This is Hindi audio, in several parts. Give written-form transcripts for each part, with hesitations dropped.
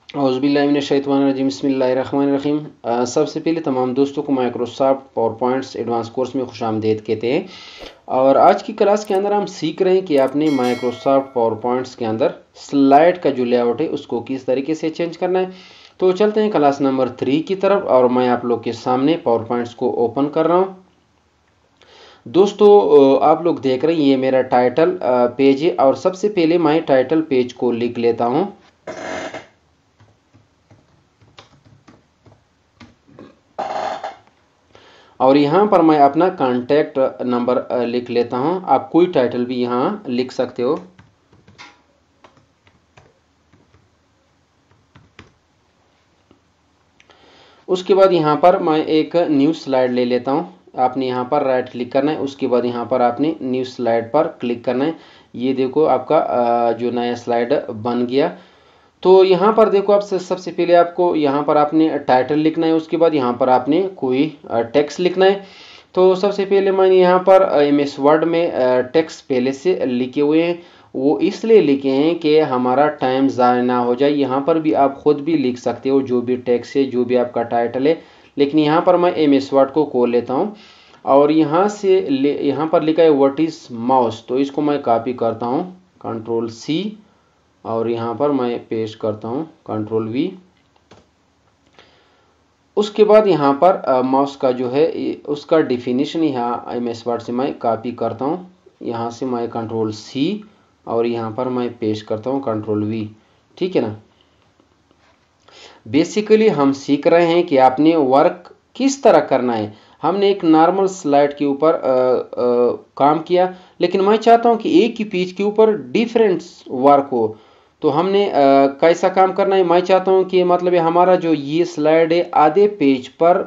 औज़ुबिल्लाहिमिनश्शैतानिर्रजीम बिस्मिल्लाहिर्रहमानिर्रहीम। सबसे पहले तमाम दोस्तों को Microsoft power points advance course में खुशामदीद कहते हैं। और आज की क्लास के अंदर हम सीख रहे हैं कि आपने माइक्रोसॉफ्ट पावर पॉइंट्स के अंदर स्लाइड का जो लेआउट है उसको किस तरीके से चेंज करना है। तो चलते हैं क्लास नंबर 3 की तरफ और मैं आप लोग के सामने पावर पॉइंट्स को ओपन कर रहा हूँ। दोस्तों आप लोग देख रहे हैं ये मेरा टाइटल पेज है और सबसे पहले मैं टाइटल पेज को लिख लेता हूँ। और यहाँ पर मैं अपना कॉन्टैक्ट नंबर लिख लेता हूँ। आप कोई टाइटल भी यहाँ लिख सकते हो। उसके बाद यहाँ पर मैं एक न्यू स्लाइड ले लेता हूँ। आपने यहाँ पर राइट क्लिक करना है, उसके बाद यहाँ पर आपने न्यू स्लाइड पर क्लिक करना है। ये देखो आपका जो नया स्लाइड बन गया। तो यहाँ पर देखो आप सबसे पहले आपको यहाँ पर आपने टाइटल लिखना है, उसके बाद यहाँ पर आपने कोई टेक्स्ट लिखना है। तो सबसे पहले मैंने यहाँ पर MS वर्ड में टेक्स्ट पहले से लिखे हुए हैं। वो इसलिए लिखे हैं कि हमारा टाइम ज़ाया ना हो जाए। यहाँ पर भी आप खुद भी लिख सकते हो जो भी टेक्स्ट है, जो भी आपका टाइटल है, लेकिन यहाँ पर मैं MS वर्ड को खोल लेता हूँ और यहाँ से यहाँ पर लिखा है व्हाट इज़ माउस। तो इसको मैं कॉपी करता हूँ, Ctrl+C, और यहाँ पर मैं पेस्ट करता हूँ Ctrl+V। उसके बाद यहाँ पर माउस का जो है उसका डिफिनीशन यहाँ MS वर्ड से मैं कॉपी करता हूँ। यहाँ से मैं Ctrl+C और यहाँ पर मैं पेस्ट करता हूँ Ctrl+V। ठीक है ना। बेसिकली हम सीख रहे हैं कि आपने वर्क किस तरह करना है। हमने एक नॉर्मल स्लाइड के ऊपर काम किया, लेकिन मैं चाहता हूं कि एक ही पेज के ऊपर डिफरेंट वर्क हो। तो हमने कैसा काम करना है, मैं चाहता हूं कि मतलब हमारा जो ये स्लाइड है आधे पेज पर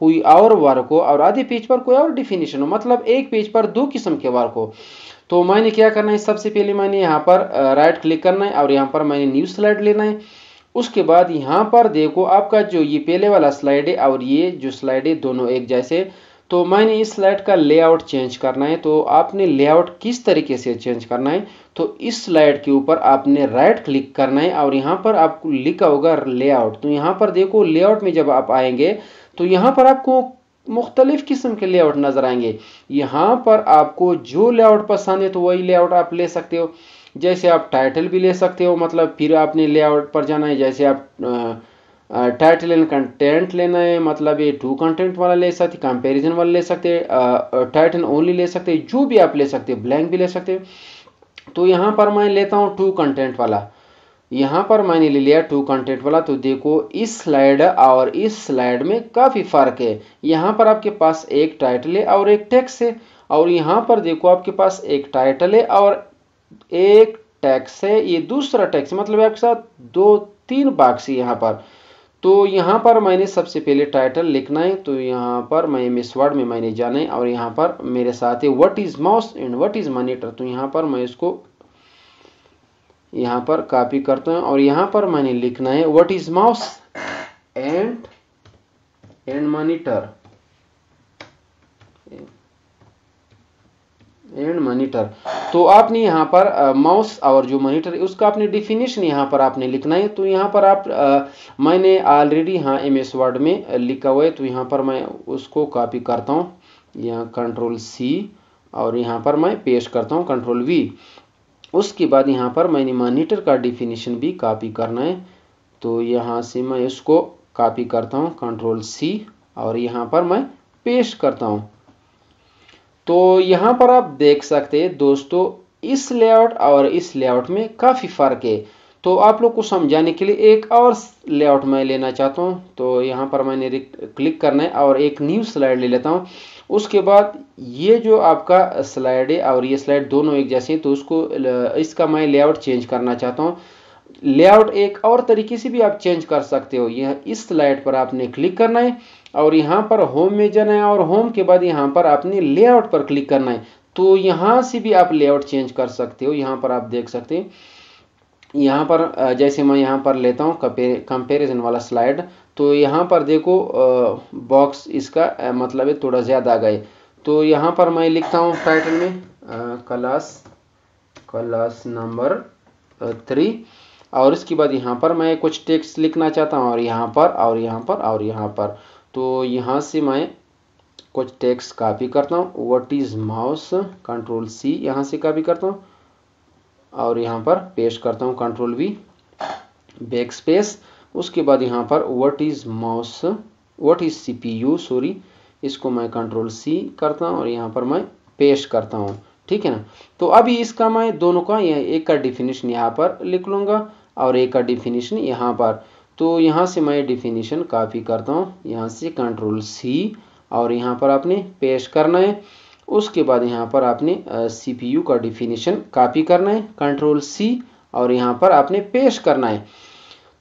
कोई और वर्क हो और आधे पेज पर कोई और डिफिनीशन हो, मतलब एक पेज पर दो किस्म के वर्क हो। तो मैंने क्या करना है, सबसे पहले मैंने यहाँ पर राइट क्लिक करना है और यहाँ पर मैंने न्यू स्लाइड लेना है। उसके बाद यहाँ पर देखो आपका जो ये पहले वाला स्लाइड है और ये जो स्लाइड है दोनों एक जैसे। तो मैंने इस स्लाइड का लेआउट चेंज करना है। तो आपने लेआउट किस तरीके से चेंज करना है, तो इस स्लाइड के ऊपर आपने राइट क्लिक करना है और यहाँ पर आपको लिखा होगा लेआउट। तो यहाँ पर देखो लेआउट में जब आप आएंगे तो यहाँ पर आपको मुख्तलिफ किस्म के लेआउट नजर आएंगे। यहाँ पर आपको जो लेआउट पसंद है तो वही लेआउट आप ले सकते हो। जैसे आप टाइटल भी ले सकते हो, मतलब फिर आपने लेआउट पर जाना है। जैसे आप टाइटल एंड कंटेंट लेना है, मतलब ये टू कंटेंट वाला ले सकते, कंपैरिजन वाला ले सकते, टाइटल ओनली ले सकते, जो भी आप ले सकते हो, ब्लैंक भी ले सकते हो। तो यहाँ पर मैं लेता हूँ टू कंटेंट वाला। यहाँ पर मैंने ले लिया टू कंटेंट वाला। तो देखो इस स्लाइड और इस स्लाइड में काफ़ी फ़र्क है। यहाँ पर आपके पास एक टाइटल है और एक टेक्स्ट है, और यहाँ पर देखो आपके पास एक टाइटल है और एक टैक्स है, ये दूसरा टैक्स, मतलब आपके साथ दो तीन बॉक्स है यहाँ पर। तो यहाँ पर मैंने सबसे पहले टाइटल लिखना है। तो यहाँ पर मैं MS वर्ड में मैंने जाना है और यहाँ पर मेरे साथ है what is mouse and what is monitor. तो यहाँ पर मैं इसको यहाँ पर कॉपी करता हूँ और यहाँ पर मैंने लिखना है what is mouse and monitor तो आपने यहाँ पर माउस और जो मॉनिटर है उसका आपने डिफिनीशन यहाँ पर आपने लिखना है। तो यहाँ पर आप मैंने ऑलरेडी यहाँ MS वर्ड में लिखा हुआ है। तो यहाँ पर मैं उसको कॉपी करता हूँ, यहाँ Ctrl+C और यहाँ पर मैं पेस्ट करता हूँ Ctrl+V। उसके बाद यहाँ पर मैंने मॉनिटर का डिफिनीशन भी कॉपी करना है। तो यहाँ से मैं इसको कॉपी करता हूँ Ctrl+C और यहाँ पर मैं पेस्ट करता हूँ। तो यहाँ पर आप देख सकते हैं दोस्तों इस लेआउट और इस लेआउट में काफ़ी फ़र्क है। तो आप लोग को समझाने के लिए एक और लेआउट मैं लेना चाहता हूँ। तो यहाँ पर मैंने क्लिक करना है और एक न्यू स्लाइड ले लेता हूँ। उसके बाद ये जो आपका स्लाइड है और ये स्लाइड दोनों एक जैसे हैं, तो उसको इसका मैं लेआउट चेंज करना चाहता हूँ। लेआउट एक और तरीके से भी आप चेंज कर सकते हो। यह इस स्लाइड पर आपने क्लिक करना है और यहाँ पर होम में जाना है और होम के बाद यहाँ पर आपने लेआउट पर क्लिक करना है। तो यहाँ से भी आप लेआउट चेंज कर सकते हो। यहाँ पर आप देख सकते हैं, यहाँ पर जैसे मैं यहाँ पर लेता हूँ कंपैरिजन वाला स्लाइड। तो यहाँ पर देखो बॉक्स इसका मतलब है थोड़ा ज़्यादा आ गए। तो यहाँ पर मैं लिखता हूँ टाइटल में क्लास नंबर 3। और इसके बाद यहाँ पर मैं कुछ टेक्स्ट लिखना चाहता हूँ, और यहाँ पर और यहाँ पर और यहाँ पर। तो यहाँ से मैं कुछ टेक्स्ट कॉपी करता हूँ, what is mouse, control C यहाँ से कॉपी करता हूँ और यहाँ पर पेस्ट करता हूँ, कंट्रोल वी, बैक स्पेस। उसके बाद यहाँ पर what is mouse, what is CPU, sorry, इसको मैं कंट्रोल सी करता हूँ और यहाँ पर मैं पेस्ट करता हूँ, ठीक है ना। तो अभी इसका मैं दोनों का एक का डिफिनीशन यहाँ पर लिख लूँगा और एक का डिफिनीशन यहाँ पर। तो यहाँ से मैं डिफिनीशन कॉपी करता हूँ, यहाँ से कंट्रोल सी और यहाँ पर आपने पेस्ट करना है। उसके बाद यहाँ पर आपने सीपीयू का डिफिनीशन कॉपी करना है, कंट्रोल सी, और यहाँ पर आपने पेस्ट करना है।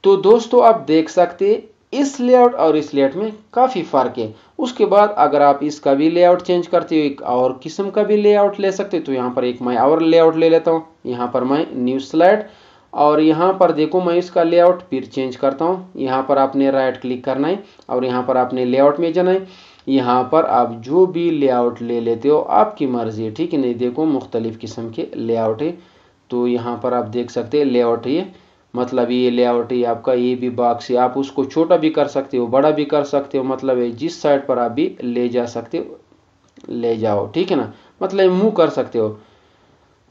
तो दोस्तों आप देख सकते हैं इस लेआउट और इस लेआउट में काफ़ी फ़र्क है। उसके बाद अगर आप इसका भी लेआउट चेंज करते हो, एक और किस्म का भी लेआउट ले सकते हो। तो यहाँ पर एक मैं और लेआउट ले लेता हूँ, यहाँ पर मैं न्यू स्लाइड, और यहाँ पर देखो मैं इसका लेआउट फिर चेंज करता हूँ। यहाँ पर आपने राइट क्लिक करना है और यहाँ पर आपने लेआउट में जाना है। यहाँ पर आप जो भी लेआउट ले लेते हो आपकी मर्जी है, ठीक है। नहीं, देखो मुख्तलिफ किस्म के लेआउट है। तो यहाँ पर आप देख सकते हैं लेआउट है, मतलब ये लेआउट है आपका, ये भी बॉक्स है, आप उसको छोटा भी कर सकते हो, बड़ा भी कर सकते हो, मतलब जिस साइड पर आप भी ले जा सकते हो ले जाओ, ठीक है ना, मतलब मूव कर सकते हो।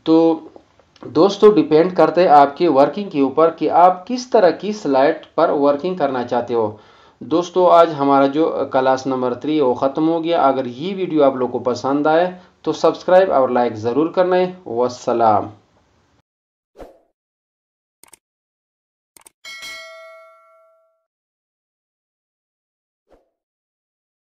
तो दोस्तों डिपेंड करते हैं आपकी वर्किंग के ऊपर कि आप किस तरह की स्लाइड पर वर्किंग करना चाहते हो। दोस्तों आज हमारा जो क्लास नंबर 3 वो ख़त्म हो गया। अगर ये वीडियो आप लोग को पसंद आए तो सब्सक्राइब और लाइक ज़रूर करना है। वस्सलाम।